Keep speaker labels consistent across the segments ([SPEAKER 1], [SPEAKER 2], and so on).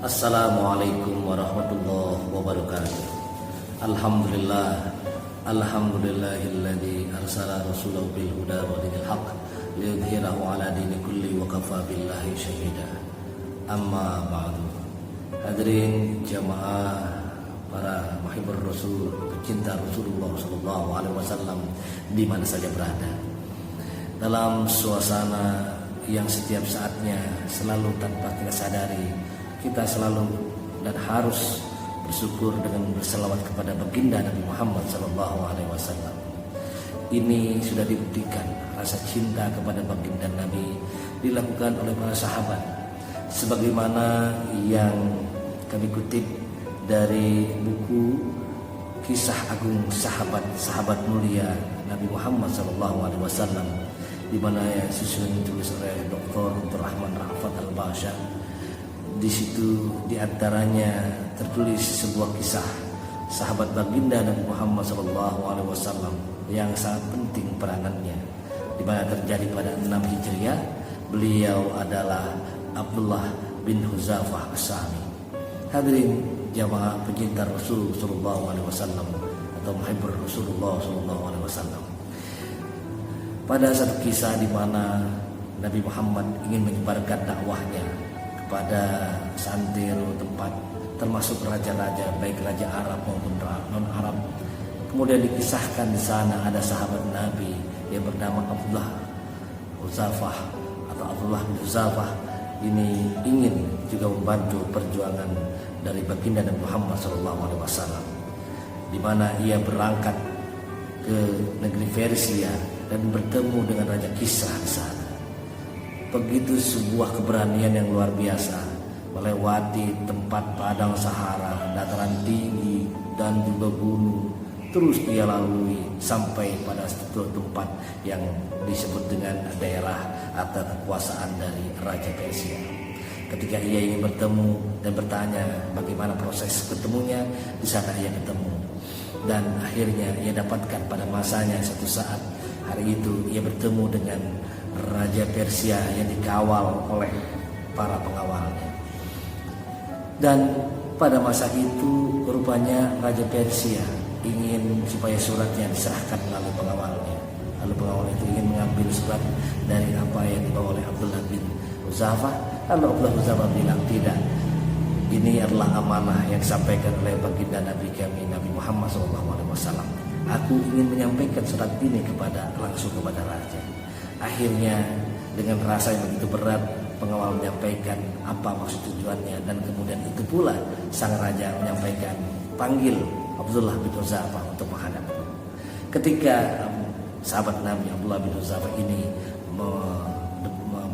[SPEAKER 1] Assalamualaikum warahmatullahi wabarakatuh. Alhamdulillahilladzi arsala rasulahu bil huda wa dinil haqq liyudhhirahu ala dini kulli wa kafa billahi syahida. Amma ba'du. Hadirin jamaah, para muhibbur Rasul, pecinta Rasulullah sallallahu alaihi wasallam di mana saja berada. Dalam suasana yang setiap saatnya selalu tanpa kita sadari, kita selalu dan harus bersyukur dengan berselawat kepada baginda Nabi Muhammad SAW. Ini sudah dibuktikan rasa cinta kepada baginda Nabi dilakukan oleh para sahabat, sebagaimana yang kami kutip dari buku Kisah Agung Sahabat Mulia Nabi Muhammad SAW, di mana susunan ditulis oleh Dr. Abdurrahman Ra'fat Al-Basha. Di situ diantaranya tertulis sebuah kisah sahabat baginda Nabi Muhammad SAW yang sangat penting peranannya, di mana terjadi pada 6 Hijriah. Beliau adalah Abdullah bin Huzafah As-Sahmi. Hadirin jamaah pecinta Rasul sallallahu alaihi wasallam atau muhibbur Rasulullah sallallahu alaihi wasallam. Pada satu kisah di mana Nabi Muhammad ingin menyebarkan dakwahnya pada santero tempat, termasuk raja-raja, baik raja Arab maupun non-Arab. Kemudian dikisahkan di sana ada sahabat Nabi yang bernama Abdullah bin Huzafah. Ini ingin juga membantu perjuangan dari baginda Nabi Muhammad SAW, di mana ia berangkat ke negeri Persia dan bertemu dengan Raja Kisra di sana. Begitu sebuah keberanian yang luar biasa, melewati tempat padang Sahara, dataran tinggi dan juga gunung. Terus ia lalui sampai pada satu tempat yang disebut dengan daerah atau kekuasaan dari Raja Persia. Ketika ia ingin bertemu dan bertanya bagaimana proses ketemunya, di sana ia ketemu. Dan akhirnya ia dapatkan pada masanya satu saat hari itu ia bertemu dengan Raja Persia yang dikawal oleh para pengawalnya. Dan pada masa itu rupanya Raja Persia ingin supaya suratnya diserahkan melalui pengawalnya. Lalu pengawal itu ingin mengambil surat dari apa yang dibawa oleh Abdullah bin Huzafah. Lalu Abdullah bin Huzafah bilang, tidak, ini adalah amanah yang disampaikan oleh baginda Nabi kami Nabi Muhammad SAW. Aku ingin menyampaikan surat ini langsung kepada raja. Akhirnya dengan rasa yang begitu berat, pengawal menyampaikan apa maksud tujuannya, dan kemudian itu pula sang raja menyampaikan, panggil Abdullah bin Huzafah untuk menghadap. Ketika sahabat Nabi Abdullah bin Huzafah ini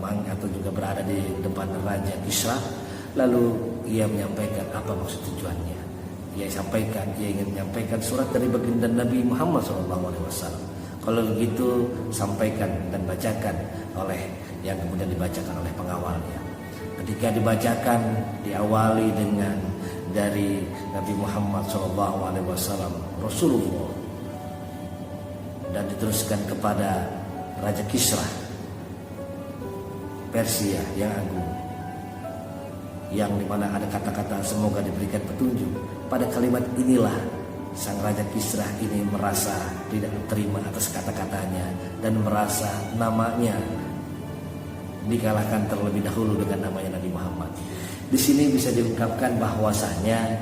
[SPEAKER 1] atau juga berada di depan Raja Kisra, lalu ia menyampaikan apa maksud tujuannya. Ia ingin menyampaikan surat dari baginda Nabi Muhammad SAW. Kalau begitu sampaikan dan bacakan oleh yang kemudian dibacakan oleh pengawalnya. Ketika dibacakan diawali dengan dari Nabi Muhammad SAW, Rasulullah, dan diteruskan kepada Raja Kisra Persia yang agung, yang dimana ada kata-kata semoga diberikan petunjuk. Pada kalimat inilah sang Raja Kisra ini merasa tidak terima atas kata-katanya dan merasa namanya dikalahkan terlebih dahulu dengan namanya Nabi Muhammad. Di sini bisa diungkapkan bahwasanya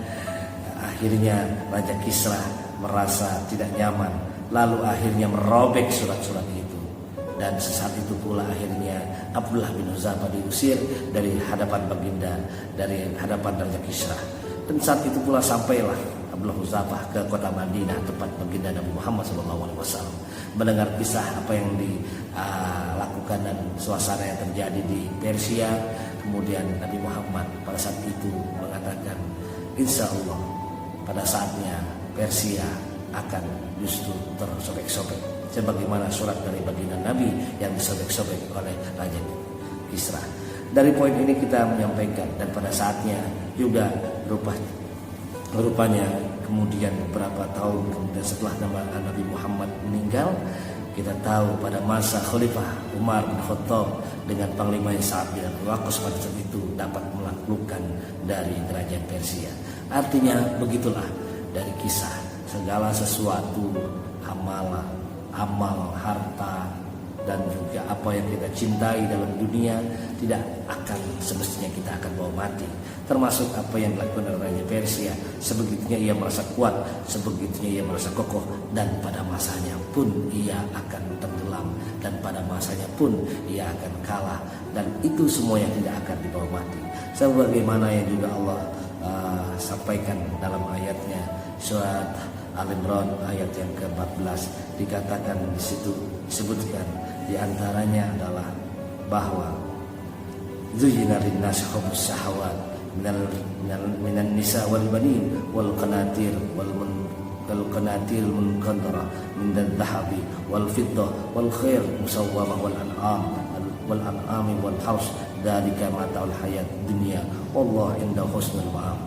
[SPEAKER 1] akhirnya Raja Kisra merasa tidak nyaman, lalu akhirnya merobek surat-surat itu. Dan sesaat itu pula akhirnya Abdullah bin Huzafah diusir dari hadapan baginda, dari hadapan Raja Kisra. Dan saat itu pula sampailah Abdullah bin Huzafah ke kota Madinah, tempat baginda Nabi Muhammad SAW, mendengar kisah apa yang dilakukan dan suasana yang terjadi di Persia. Kemudian Nabi Muhammad pada saat itu mengatakan, insya Allah pada saatnya Persia akan justru tersobek-sobek, sebagaimana surat dari baginda Nabi yang disobek-sobek oleh Raja Kisra. Dari poin ini kita menyampaikan, dan pada saatnya juga rupanya kemudian beberapa tahun kemudian setelah Nabi Muhammad meninggal, kita tahu pada masa Khalifah Umar bin Khattab dengan Panglima Sa'ad bin Abi Waqqas pada saat itu dapat melakukan menaklukkan dari kerajaan Persia. Artinya begitulah dari kisah segala sesuatu, amal, harta, dan juga apa yang kita cintai dalam dunia tidak akan semestinya kita akan bawa mati. Termasuk apa yang dilakukan oleh Raja Persia, sebegitunya ia merasa kuat, sebegitunya ia merasa kokoh, dan pada masanya pun ia akan tenggelam, dan pada masanya pun ia akan kalah, dan itu semua yang tidak akan dibawa mati. Sebagaimana yang juga Allah sampaikan dalam ayatnya surat Al-Imran ayat yang ke-14, dikatakan di situ, disebutkan di antaranya adalah bahwa zuyyina lin-nasi hubbus syahawat minan nisa wal banin wal qanatir munqantara min adh-dhahabi wal fiddah wal khair musawwamah wal an'ami wal hars dzalika mata'ul hayat dunya wallahu inda husnul ma'ab.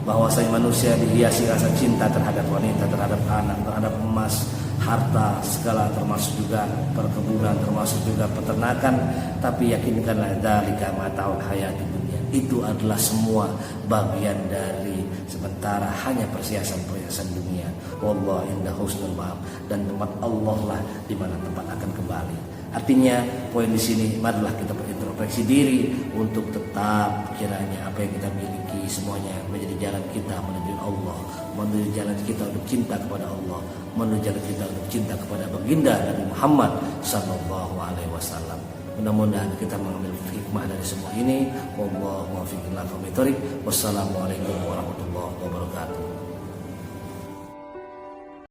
[SPEAKER 1] Bahwasanya manusia dihiasi rasa cinta terhadap wanita, terhadap anak, terhadap emas, harta, segala, termasuk juga perkebunan, termasuk juga peternakan. Tapi yakinkanlah dzalika mata'ul hayati dunia, itu adalah semua bagian dari sementara, hanya perhiasan-perhiasan dunia. Wallahu inda husnul ma'ab, dan tempat Allah lah di mana tempat akan kembali. Artinya poin di sini marilah kita berintrospeksi diri untuk tetap kiranya apa yang kita miliki semuanya menjadi jalan kita menuju Allah, menuju jalan kita untuk cinta kepada Allah, menuju jalan kita untuk cinta kepada baginda Nabi Muhammad sallallahu alaihi wasallam. Mudah-mudahan kita mengambil hikmah dari semua ini. Wallahu muwaffiq ila aqwamit thoriq. Wassalamualaikum warahmatullahi